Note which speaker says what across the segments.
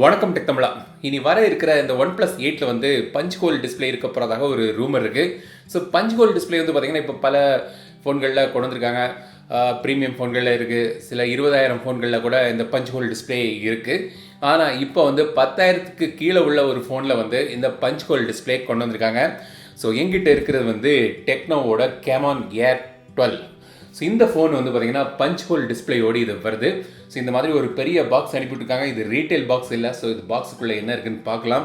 Speaker 1: வணக்கம் டெக் தமிழா. இனி வர இருக்கிற இந்த OnePlus 8ல வந்து பஞ்ச் ஹோல் டிஸ்பிளே இருக்க போகிறதாக ஒரு ரூமர் இருக்குது. ஸோ பஞ்ச் ஹோல் டிஸ்பிளே வந்து பார்த்திங்கன்னா இப்போ பல ஃபோன்களில் கொண்டு வந்திருக்காங்க. ப்ரீமியம் ஃபோன்களில் இருக்குது, சில 20,000 ஃபோன்களில் கூட இந்த பஞ்ச் ஹோல் டிஸ்பிளே இருக்குது. ஆனால் இப்போ வந்து 10,000க்கு கீழே உள்ள ஒரு ஃபோனில் வந்து இந்த பஞ்ச் ஹோல் டிஸ்பிளே கொண்டு வந்திருக்காங்க. ஸோ எங்கிட்ட இருக்கிறது வந்து டெக்னோவோட கேமான் ஏர் 12. ஸோ இந்த ஃபோன் வந்து பார்த்திங்கன்னா பஞ்ச் ஹோல் டிஸ்பிளேயோடு இது வருது. ஸோ இந்த மாதிரி ஒரு பெரிய பாக்ஸ் அனுப்பிவிட்டுருக்காங்க. இது ரீட்டைல் பாக்ஸ் இல்லை. ஸோ இது பாக்ஸுக்குள்ளே என்ன இருக்குதுன்னு பார்க்கலாம்.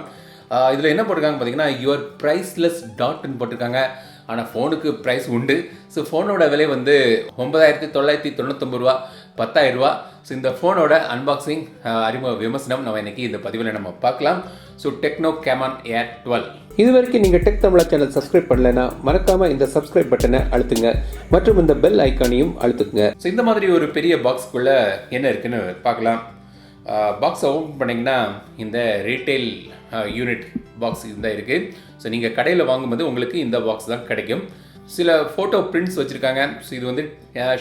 Speaker 1: இதில் என்ன போட்டிருக்காங்க பார்த்தீங்கன்னா யுவர் ப்ரைஸ்லெஸ் டாட்னு போட்டிருக்காங்க. ஆனால் ஃபோனுக்கு ப்ரைஸ் உண்டு. ஸோ ஃபோனோட விலை வந்து 9,999 ரூபா, 10,000 ரூபா. ஸோ இந்த ஃபோனோட அன்பாக்சிங் அறிமுக விமர்சனம் நம்ம இன்றைக்கி இந்த பதிவில் நம்ம பார்க்கலாம். ஸோ டெக்னோ கேமான் ஏர் 12.
Speaker 2: இது வரைக்கும் நீங்கள் டெக் தமிழா சேனல் சப்ஸ்கிரைப் பண்ணலைன்னா மறக்காமல் இந்த சப்ஸ்கிரைப் பட்டனை அழுத்துங்க மற்றும் இந்த பெல் ஐக்கானையும் அழுத்துங்க.
Speaker 1: ஸோ இந்த மாதிரி ஒரு பெரிய பாக்ஸ்க்குள்ளே என்ன இருக்குன்னு பார்க்கலாம். பாக்ஸை ஓப்பன் பண்ணிங்கன்னா இந்த ரீட்டைல் யூனிட் பாக்ஸ் இதுதான் இருக்குது. ஸோ நீங்கள் கடையில் வாங்கும்போது உங்களுக்கு இந்த பாக்ஸ் தான் கிடைக்கும். சில ஃபோட்டோ பிரிண்ட்ஸ் வச்சுருக்காங்க. ஸோ இது வந்து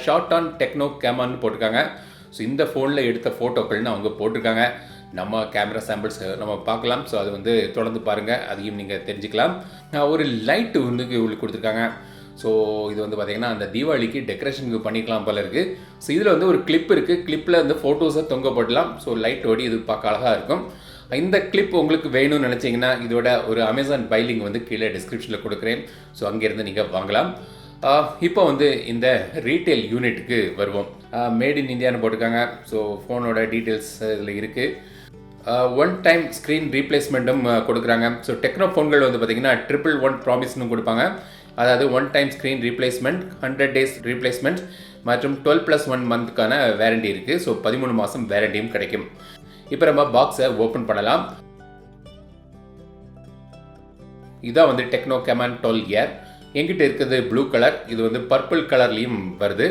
Speaker 1: ஷார்ட் ஆன் டெக்னோ கேமான்னு போட்டிருக்காங்க. ஸோ இந்த ஃபோனில் எடுத்த ஃபோட்டோக்கள்னு அவங்க போட்டிருக்காங்க. நம்ம கேமரா சாம்பிள்ஸ் நம்ம பார்க்கலாம். ஸோ அது வந்து தொடர்ந்து பாருங்கள், அதையும் நீங்கள் தெரிஞ்சுக்கலாம். ஒரு லைட்டு வந்து உங்களுக்கு கொடுத்துருக்காங்க. ஸோ இது வந்து பார்த்திங்கன்னா அந்த தீபாவளிக்கு டெக்கரேஷனுக்கு பண்ணிக்கலாம் போல இருக்குது. ஸோ இதில் வந்து ஒரு கிளிப் இருக்குது. கிளிப்பில் வந்து ஃபோட்டோஸை தொங்க போடலாம். ஸோ லைட் ஓடி இது பார்க்க அழகாக இருக்கும். இந்த கிளிப் உங்களுக்கு வேணும்னு நினச்சிங்கன்னா இதோட ஒரு அமேசான் பை லிங்க் வந்து கீழே டிஸ்கிரிப்ஷனில் கொடுக்குறேன். ஸோ அங்கேருந்து நீங்கள் வாங்கலாம். இப்போ வந்து இந்த ரீட்டைல் யூனிட்டுக்கு வருவோம். மேட் இன் இந்தியான்னு போட்டிருக்காங்க. ஸோ ஃபோனோட டீட்டெயில்ஸ் இதில் இருக்குது. ஒன் டைம் ஸ்க்ரீன் ரீப்ளேஸ்மெண்ட்டும் கொடுக்குறாங்க. ஸோ டெக்னோ ஃபோன்கள் வந்து பார்த்திங்கன்னா 111 ப்ராமிஸ்னு கொடுப்பாங்க. அதாவது one time screen replacement, 100 days replacement மற்றும் 12+1 மந்த்துக்கான வேரண்டி இருக்குது. ஸோ 13 மாதம் வேரண்டியும் கிடைக்கும். இப்போ நம்ம பாக்ஸை ஓப்பன் பண்ணலாம். இதான் வந்து டெக்னோ கேமான் 12 ஏர். எங்கிட்ட இருக்குது ப்ளூ கலர். இது வந்து பர்பிள் கலர்லேயும் வருது.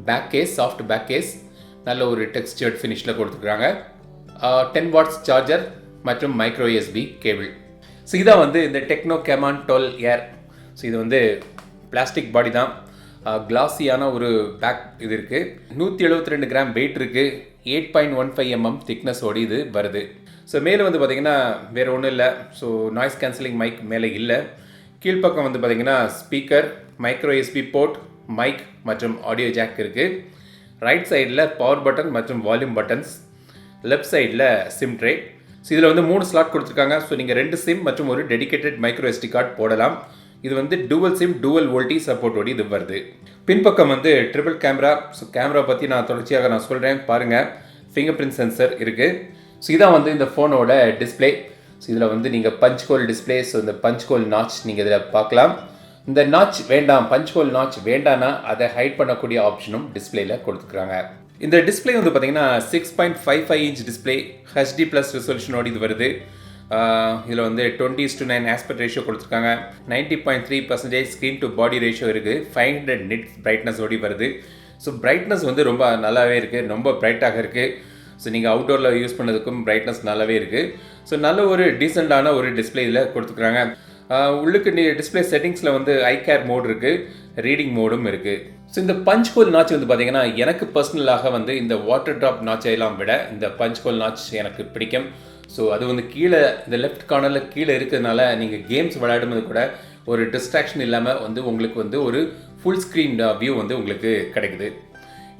Speaker 1: Back case, soft back case, நல்ல ஒரு டெக்ஸ்டர்ட் ஃபினிஷில் கொடுத்துருக்காங்க. 10 watts சார்ஜர் மற்றும் மைக்ரோ USB கேபிள். ஸோ இதான் வந்து இந்த டெக்னோ கேமான் 12 ஏர். ஸோ இது வந்து பிளாஸ்டிக் பாடி தான். கிளாஸியான ஒரு பேக் இது இருக்குது. 172 கிராம் வெயிட் இருக்குது. 8.15 mm திக்னஸோடு இது வருது. ஸோ மேலே வந்து பார்த்திங்கன்னா வேறு ஒன்றும் இல்லை. ஸோ நாய்ஸ் கேன்சலிங் மைக் மேலே இல்லை. கீழ்ப்பக்கம் வந்து பார்த்திங்கன்னா speaker, micro USB port, mic மற்றும் ஆடியோ ஜாக் இருக்குது. ரைட் சைடில் பவர் பட்டன் மற்றும் வால்யூம் பட்டன்ஸ், லெஃப்ட் சைடில் சிம் ட்ரே. ஸோ இதில் வந்து 3 ஸ்லாட் கொடுத்துருக்காங்க. ஸோ நீங்கள் 2 சிம் மற்றும் ஒரு டெடிகேட்டட் மைக்ரோ SD கார்டு போடலாம். இது வந்து டூவல் சிம், டூவல் வோல்டி சப்போர்ட்டோடு இது வருது. பின்பக்கம் வந்து ட்ரிபிள் கேமரா. ஸோ கேமரா பற்றி நான் தொடர்ச்சியாக சொல்கிறேன் பாருங்கள். ஃபிங்கர் பிரிண்ட் சென்சர் இருக்குது. ஸோ இதான் வந்து இந்த ஃபோனோட டிஸ்பிளே. ஸோ இதில் வந்து நீங்கள் பஞ்ச் ஹோல் டிஸ்பிளே. ஸோ இந்த பஞ்ச் ஹோல் நாச் நீங்கள் இதில் பார்க்கலாம். இந்த நாச் வேண்டாம், பஞ்ச் ஹோல் நாச் வேண்டாம்னா அதை ஹைட் பண்ணக்கூடிய ஆப்ஷனும் டிஸ்பிளேயில் கொடுத்துருக்காங்க. இந்த டிஸ்பிளே வந்து பார்த்திங்கன்னா 6.55 inch டிஸ்பிளே, HD+ ரெசல்யூஷனோடு இது வருது. இதில் வந்து 20:9 ஆஸ்பெக்ட் ரேஷியோ கொடுத்துருக்காங்க. 90.3% ஸ்க்ரீன் டு பாடி ரேஷியோ இருக்குது. 500 nits பிரைட்னஸோடு வருது. ஸோ பிரைட்னஸ் வந்து ரொம்ப நல்லாவே இருக்குது, ரொம்ப பிரைட்டாக இருக்குது. ஸோ நீங்கள் அவுட்டோரில் யூஸ் பண்ணதுக்கும் பிரைட்னஸ் நல்லாவே இருக்குது. ஸோ நல்ல ஒரு டீசெண்டான ஒரு டிஸ்பிளே இதில் கொடுத்துருக்காங்க. உள்ளுக்கு டிஸ்பிளே செட்டிங்ஸில் வந்து ஐ கேர் மோட் இருக்குது, ரீடிங் மோடும் இருக்குது. ஸோ இந்த பஞ்ச் ஹோல் நாச் வந்து பார்த்திங்கன்னா எனக்கு பர்சனலாக வந்து இந்த வாட்டர் ட்ராப் நாச்சையெல்லாம் விட இந்த பஞ்ச் ஹோல் நாச் எனக்கு பிடிக்கும். ஸோ அது வந்து கீழே இந்த லெஃப்ட் கார்னரில் கீழே இருக்கிறதுனால நீங்கள் கேம்ஸ் விளையாடும்போது கூட ஒரு டிஸ்ட்ராக்ஷன் இல்லாமல் வந்து உங்களுக்கு வந்து ஒரு ஃபுல் ஸ்க்ரீன் வியூ வந்து உங்களுக்கு கிடைக்குது.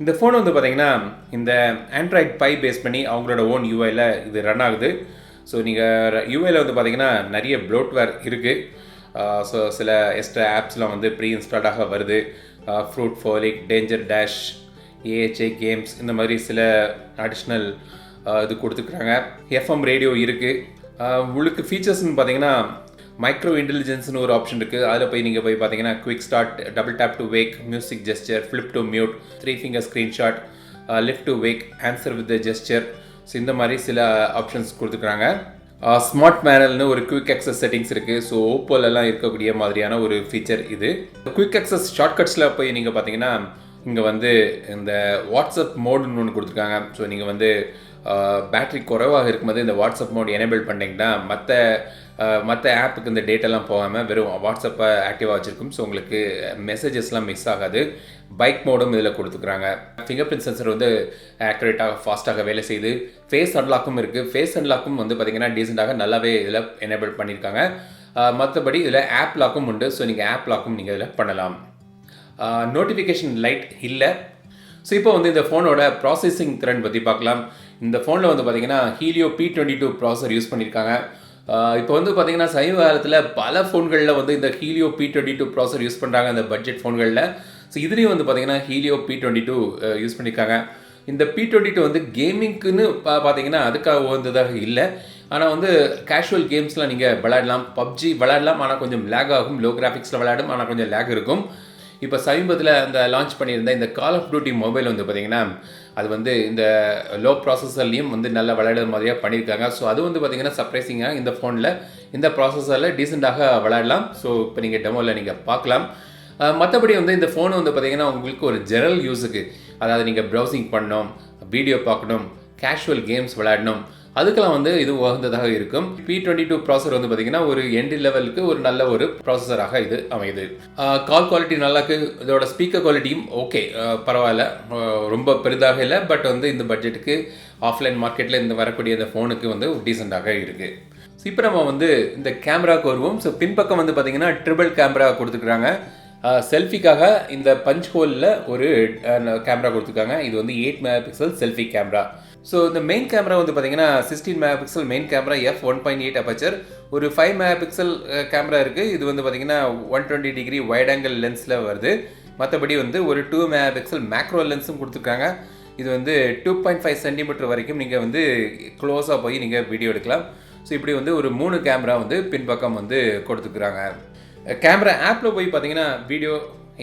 Speaker 1: இந்த ஃபோன் வந்து பார்த்திங்கன்னா இந்த ஆண்ட்ராய்ட் பை பேஸ் பண்ணி அவங்களோட ஓன் யூஐயில் இது ரன் ஆகுது. ஸோ நீங்கள் யூஐயில் வந்து பார்த்திங்கன்னா நிறைய ப்ளோட்வேர் இருக்குது. ஸோ சில எக்ஸ்ட்ரா ஆப்ஸ்லாம் வந்து ப்ரீ இன்ஸ்டால்டாக வருது. Fruit folic, danger dash, AHA games, இந்த மாதிரி சில அடிஷ்னல் இது கொடுத்துருக்குறாங்க. FM ரேடியோ இருக்குது. உங்களுக்கு ஃபீச்சர்ஸ்னு பார்த்தீங்கன்னா மைக்ரோ இன்டெலிஜென்ஸ்னு ஒரு ஆப்ஷன் இருக்குது. அதில் நீங்கள் போய் பார்த்தீங்கன்னா quick start, double tape to wake, music gesture, flip to mute, 3 finger screenshot, lift to wake, answer with gesture. So இந்த மாதிரி சில ஆப்ஷன்ஸ் கொடுத்துருக்குறாங்க. ஸ்மார்ட் பேனல்னு ஒரு குவிக் அக்சஸ் செட்டிங்ஸ் இருக்குது. ஸோ ஓப்போலெல்லாம் இருக்கக்கூடிய மாதிரியான ஒரு ஃபீச்சர் இது. குவிக் அக்சஸ் ஷார்ட்கட்ஸில் போய் நீங்கள் பார்த்தீங்கன்னா இங்கே வந்து இந்த வாட்ஸ்அப் மோடுன்னு ஒன்று கொடுத்துருக்காங்க. ஸோ நீங்கள் வந்து பேட்ரி குறைவாக இருக்கும்போது இந்த வாட்ஸ்அப் மோட் எனேபிள் பண்ணிங்கன்னா மற்ற ஆப்புக்கு இந்த டேட்டெல்லாம் போகாமல் வெறும் வாட்ஸ்அப்பை ஆக்டிவாக வச்சுருக்கும். ஸோ உங்களுக்கு மெசேஜஸ்லாம் மிஸ் ஆகாது. பைக் மோடும் இதில் கொடுத்துக்கிறாங்க. ஃபிங்கர் பிரிண்ட் சென்சர் வந்து ஆக்யூரேட்டாக ஃபாஸ்ட்டாக வேலை செய்யுது. ஃபேஸ் அன்லாக்கும் இருக்குது. ஃபேஸ் அன்லாக்கும் வந்து பார்த்திங்கன்னா டீசெண்டாக நல்லாவே இதில் எனேபிள் பண்ணியிருக்காங்க. மற்றபடி இதில் ஆப் லாக்கும் உண்டு. ஸோ நீங்கள் ஆப் லாக்கும் நீங்கள் இதில் பண்ணலாம். நோட்டிஃபிகேஷன் லைட் இல்லை. ஸோ இப்போ வந்து இந்த ஃபோனோட ப்ராசஸிங் திறன் பற்றி பார்க்கலாம். இந்த ஃபோனில் வந்து பார்த்திங்கன்னா ஹீலியோ P22 ப்ராசஸர் யூஸ் பண்ணியிருக்காங்க. இப்போ வந்து பார்த்திங்கன்னா சமீப காலத்தில் பல ஃபோன்களில் வந்து இந்த ஹீலியோ P22 ப்ராசஸர் யூஸ் பண்ணுறாங்க, இந்த பட்ஜெட் ஃபோன்களில். ஸோ இதுலேயும் வந்து பார்த்திங்கன்னா ஹீலியோ P22 யூஸ் பண்ணியிருக்காங்க. இந்த P22 வந்து கேமிங்க்குன்னு பார்த்தீங்கன்னா அதுக்காக உகந்ததாக இல்லை. ஆனால் வந்து கேஷுவல் கேம்ஸ்லாம் நீங்கள் விளையாடலாம். PUBG விளையாடலாம், ஆனால் கொஞ்சம் லேக் ஆகும். லோ கிராஃபிக்ஸில் விளையாடும், ஆனால் கொஞ்சம் லேக் இருக்கும். இப்போ சமீபத்தில் அந்த லான்ச் பண்ணியிருந்த இந்த கால் ஆஃப் டியூட்டி மொபைல் வந்து பார்த்திங்கன்னா அது வந்து இந்த லோ ப்ராசஸர்லேயும் வந்து நல்லா விளையாடுற மாதிரியாக பண்ணியிருக்காங்க. ஸோ அது வந்து பார்த்திங்கன்னா சர்ப்ரைசிங்காக இந்த ஃபோனில் இந்த ப்ராசஸரில் டீசெண்டாக விளையாடலாம். ஸோ இப்போ நீங்கள் டெமோவில் நீங்கள் பார்க்கலாம். மற்றபடி வந்து இந்த ஃபோன் வந்து பார்த்திங்கன்னா உங்களுக்கு ஒரு ஜெனரல் யூஸுக்கு, அதாவது நீங்கள் ப்ரௌசிங் பண்ணணும், வீடியோ பார்க்கணும், கேஷுவல் கேம்ஸ் விளையாடணும், அதுக்கெல்லாம் வந்து இது உகந்ததாக இருக்கும். P22 ப்ராசஸர் வந்து பார்த்திங்கன்னா ஒரு என்ட்ரி லெவலுக்கு ஒரு நல்ல ஒரு ப்ராசஸராக இது அமையுது. கால் குவாலிட்டி நல்லாக்கு. இதோட ஸ்பீக்கர் குவாலிட்டியும் ஓகே, பரவாயில்ல, ரொம்ப பெரிதாக இல்லை. பட் வந்து இந்த பட்ஜெட்டுக்கு ஆஃப்லைன் மார்க்கெட்டில் இந்த வரக்கூடிய இந்த ஃபோனுக்கு வந்து டீசெண்டாக இருக்குது. ஸோ இப்போ நம்ம வந்து இந்த கேமராவுக்கு வருவோம். ஸோ பின்பக்கம் வந்து பார்த்திங்கன்னா ட்ரிபிள் கேமரா கொடுத்துருக்குறாங்க. செல்ஃபிக்காக இந்த பஞ்ச் ஹோலில் ஒரு கேமரா கொடுத்துருக்காங்க. இது வந்து 8 மெகாபிக்சல் செல்ஃபி கேமரா. ஸோ இந்த மெயின் கேமரா வந்து பார்த்திங்கன்னா 16 megapixel main camera, f1.8 aperture, ஒரு 5 மெகாபிக்சல் கேமரா இருக்குது. இது வந்து பார்த்திங்கன்னா 120 டிகிரி வைட் ஆங்கிள் லென்ஸில் வருது. மற்றபடி வந்து ஒரு 2 மெகாபிக்சல் மேக்ரோ லென்ஸும் கொடுத்துருக்காங்க. இது வந்து 2.5 சென்டிமீட்டர் வரைக்கும் நீங்கள் வந்து க்ளோஸாக போய் நீங்கள் வீடியோ எடுக்கலாம். ஸோ இப்படி வந்து ஒரு 3 கேமரா வந்து பின்பக்கம் வந்து கொடுத்துருக்குறாங்க. கேமரா ஆப்பில் போய் பார்த்தீங்கன்னா video,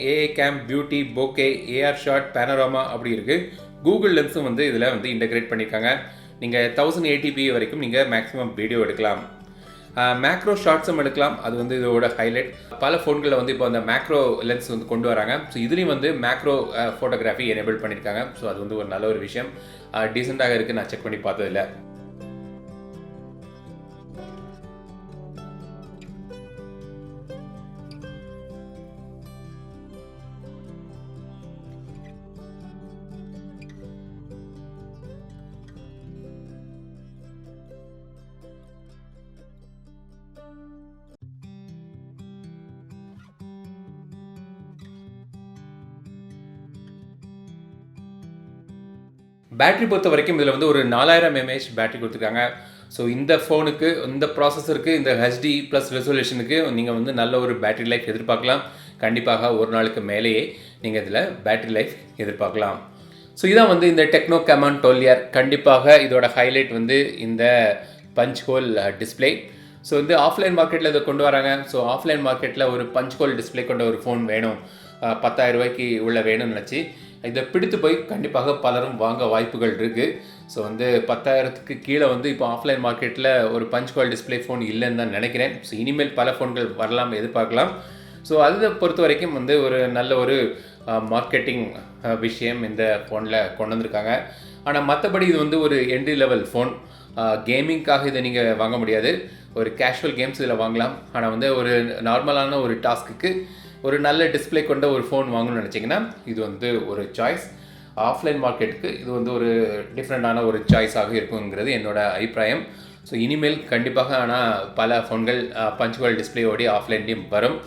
Speaker 1: AI cam, beauty, bokeh, AR shot, panorama அப்படி இருக்குது. கூகுள் லென்ஸும் வந்து இதில் வந்து இன்டெகிரேட் பண்ணியிருக்காங்க. நீங்கள் 1080p வரைக்கும் நீங்கள் மேக்ஸிமம் வீடியோ எடுக்கலாம். மேக்ரோ ஷாட்ஸும் எடுக்கலாம். அது வந்து இதோட ஹைலைட். பல ஃபோன்களில் வந்து இப்போ அந்த மேக்ரோ லென்ஸ் வந்து கொண்டு வராங்க. ஸோ இதுலேயும் வந்து மேக்ரோ ஃபோட்டோகிராஃபி எனேபிள் பண்ணியிருக்காங்க. ஸோ அது வந்து ஒரு நல்ல ஒரு விஷயம். டீசெண்டாக இருக்குது. நான் செக் பண்ணி பார்த்ததில்ல. பேட்டரி பொறுத்த வரைக்கும் இதில் வந்து ஒரு 4000 mAh பேட்டரி கொடுத்துருக்காங்க. ஸோ இந்த ஃபோனுக்கு, இந்த ப்ராசஸருக்கு, இந்த HD ப்ளஸ் ரெசல்யூஷனுக்கு நீங்கள் வந்து நல்ல ஒரு பேட்டரி லைஃப் எதிர்பார்க்கலாம். கண்டிப்பாக ஒரு நாளுக்கு மேலேயே நீங்கள் இதில் பேட்டரி லைஃப் எதிர்பார்க்கலாம். ஸோ இதான் வந்து இந்த டெக்னோ கேமான் 12R. கண்டிப்பாக இதோட ஹைலைட் வந்து இந்த பஞ்ச் ஹோல் டிஸ்பிளே. ஸோ வந்து ஆஃப்லைன் மார்க்கெட்டில் இதை கொண்டு வராங்க. ஸோ ஆஃப்லைன் மார்க்கெட்டில் ஒரு பஞ்ச் ஹோல் டிஸ்பிளே கொண்ட ஒரு ஃபோன் வேணும், 10,000 ரூபாய்க்கு உள்ள வேணும்னு நினச்சி இதை பிடித்து போய் கண்டிப்பாக பலரும் வாங்க வாய்ப்புகள் இருக்குது. ஸோ வந்து 10,000க்கு கீழே வந்து இப்போ ஆஃப்லைன் மார்க்கெட்டில் ஒரு பஞ்ச் ஹோல் டிஸ்பிளே ஃபோன் இல்லைன்னு தான் நினைக்கிறேன். ஸோ இனிமேல் பல ஃபோன்கள் வரலாம், எதிர்பார்க்கலாம். ஸோ அதை பொறுத்த வரைக்கும் வந்து ஒரு நல்ல ஒரு மார்க்கெட்டிங் விஷயம் இந்த ஃபோனில் கொண்டு வந்திருக்காங்க. ஆனால் மற்றபடி இது வந்து ஒரு என்ட்ரி லெவல் ஃபோன். கேமிங்காக இதை நீங்கள் வாங்க முடியாது. ஒரு கேஷுவல் கேம்ஸ் இதில் வாங்கலாம். ஆனால் வந்து ஒரு நார்மலான ஒரு டாஸ்க்குக்கு ஒரு நல்ல டிஸ்பிளே கொண்ட ஒரு ஃபோன் வாங்கணும்னு நினச்சிங்கன்னா இது வந்து ஒரு சாய்ஸ். ஆஃப்லைன் மார்க்கெட்டுக்கு இது வந்து ஒரு டிஃப்ரெண்ட்டான ஒரு சாய்ஸாக இருக்குங்கிறது என்னோட அபிப்பிராயம். ஸோ இனிமேல் கண்டிப்பாக ஆனால் பல ஃபோன்கள் பஞ்ச் ஹோல் டிஸ்பிளேயோடைய ஆஃப்லைன்லேயும் வரும்.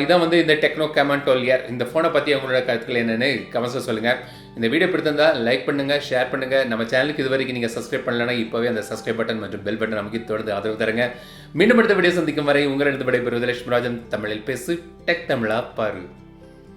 Speaker 1: இதான் வந்து இந்த டெக்னோ கேமான் 12R. இந்த ஃபோனை பற்றி உங்களோட கருத்துக்கள் என்னென்னு கமெண்ட்ஸில் சொல்லுங்கள். இந்த வீடியோ பிடித்திருந்தால் லைக் பண்ணுங்கள், ஷேர் பண்ணுங்கள். நம்ம சேனலுக்கு இது வரைக்கும் நீங்கள் சப்ஸ்கிரைப் பண்ணலன்னா இப்போவே அந்த சப்ஸ்கிரைப் பட்டன் மற்றும் பெல் பட்டன் நமக்கு தொடர்ந்து ஆதரவு தருங்க. மீண்டும் அடுத்த வீடியோ சந்திக்கும் வரை உங்களிடம் விடைபெறுவது லட்சுமிராஜன். தமிழில் பேசு, டெக் தமிழா பாரு.